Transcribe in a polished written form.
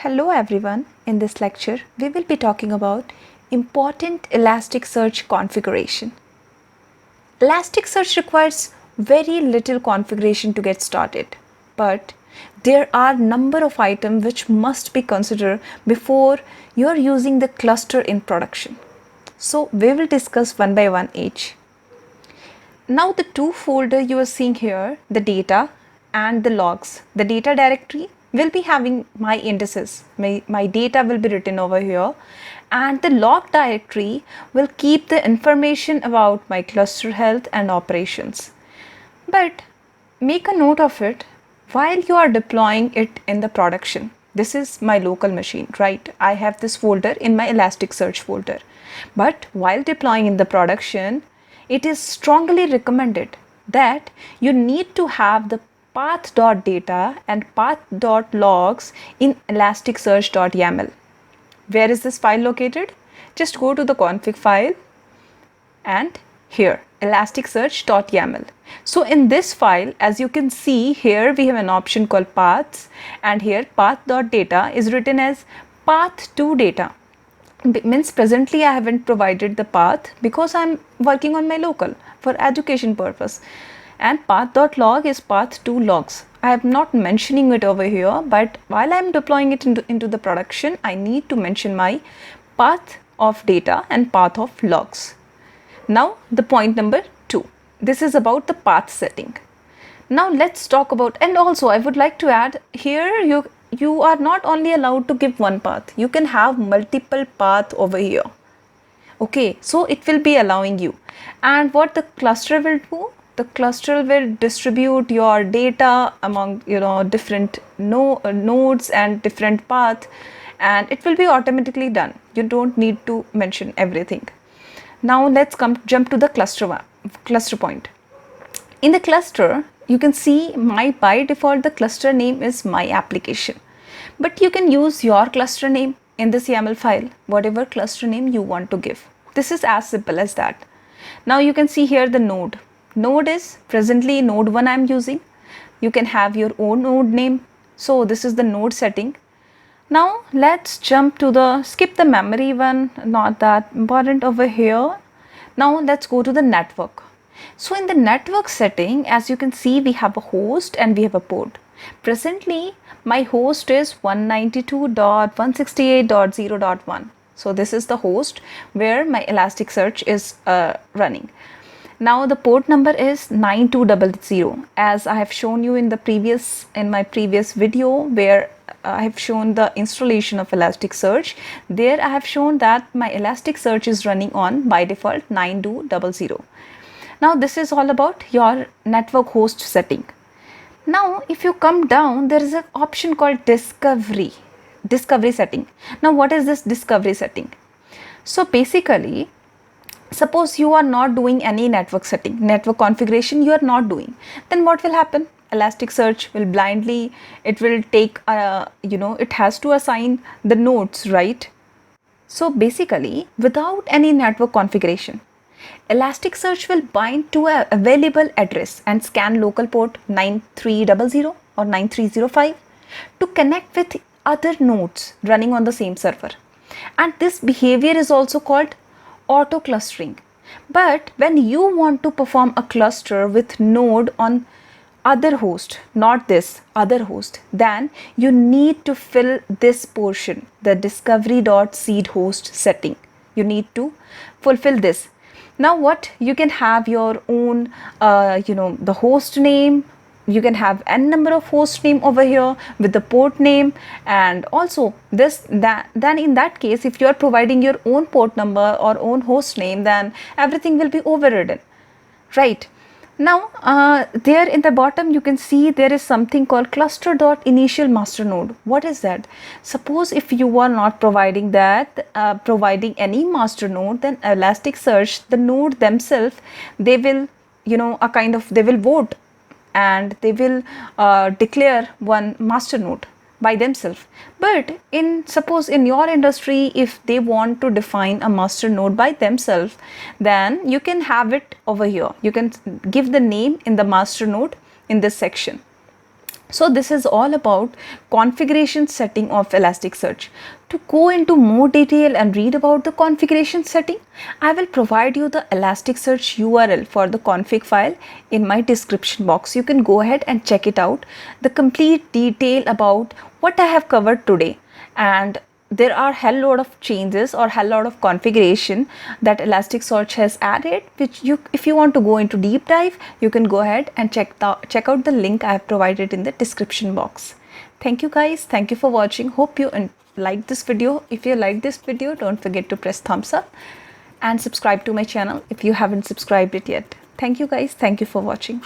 Hello everyone, in this lecture we will be talking about important Elasticsearch configuration. Elasticsearch requires very little configuration to get started, but there are number of items which must be considered before you are using the cluster in production. So we will discuss one by one each. Now the two folders you are seeing here, the data and the logs. The data directory will be having my indices. My data will be written over here, and the log directory will keep the information about my cluster health and operations. But make a note of it while you are deploying it in the production. This is my local machine, right? I have this folder in my Elasticsearch folder. But while deploying in the production, it is strongly recommended that you need to have the path.data and path.logs in elasticsearch.yml. Where is this file located? Just go to the config file and here elasticsearch.yml. So in this file, as you can see here, we have an option called paths, and here path.data is written as path2data. Means presently I haven't provided the path because I'm working on my local for education purpose, and path.log is path2logs. I am not mentioning it over here, but while I'm deploying it into the production, I need to mention my path of data and path of logs. Now the point number 2, this is about the path setting. Now let's talk about, and also I would like to add here, you are not only allowed to give one path, you can have multiple paths over here. Okay, so it will be allowing you. And what the cluster will do, the cluster will distribute your data among different nodes and different paths, and it will be automatically done. You don't need to mention everything. Now let's jump to the cluster point. In the cluster, you can see by default the cluster name is my application, but you can use your cluster name in this YAML file, whatever cluster name you want to give. This is as simple as that. Now you can see here the node. Node is presently node 1 I'm using. You can have your own node name. So this is the node setting. Now let's jump to skip the memory one, not that important over here. Now let's go to the network. So in the network setting, as you can see, we have a host and we have a port. Presently, my host is 192.168.0.1. So this is the host where my Elasticsearch is running. Now the port number is 9200, as I have shown you in my previous video where I have shown the installation of Elasticsearch. There I have shown that my Elasticsearch is running on by default 9200. Now this is all about your network host setting. Now if you come down, there is an option called discovery setting. Now what is this discovery setting? So basically, suppose you are not doing any network network configuration you are not doing, then what will happen? Elasticsearch will blindly, it will take, it has to assign the nodes, right? So basically, without any network configuration, Elasticsearch will bind to an available address and scan local port 9300 or 9305 to connect with other nodes running on the same server. And this behavior is also called auto clustering. But when you want to perform a cluster with node on other host, not this other host, then you need to fill this portion, the discovery.seed host setting. You need to fulfill this. Now what, you can have your own the host name. You can have n number of host name over here with the port name, and also then in that case, if you are providing your own port number or own host name, then everything will be overridden, right? Now there in the bottom you can see there is something called cluster.initial master node. What is that? Suppose if you are not providing that, providing any master node, then Elasticsearch, the node themselves, they will they will vote and they will declare one master node by themselves. But suppose in your industry, if they want to define a master node by themselves, then you can have it over here. You can give the name in the master node in this section. So this is all about configuration setting of Elasticsearch. To go into more detail and read about the configuration setting, I will provide you the Elasticsearch URL for the config file in my description box. You can go ahead and check it out. The complete detail about what I have covered today, and there are hell lot of changes or hell lot of configuration that Elasticsearch has added, which if you want to go into deep dive, you can go ahead and check out the link I have provided in the description box. Thank you guys. Thank you for watching. Hope you liked this video. If you liked this video, don't forget to press thumbs up and subscribe to my channel if you haven't subscribed it yet. Thank you guys. Thank you for watching.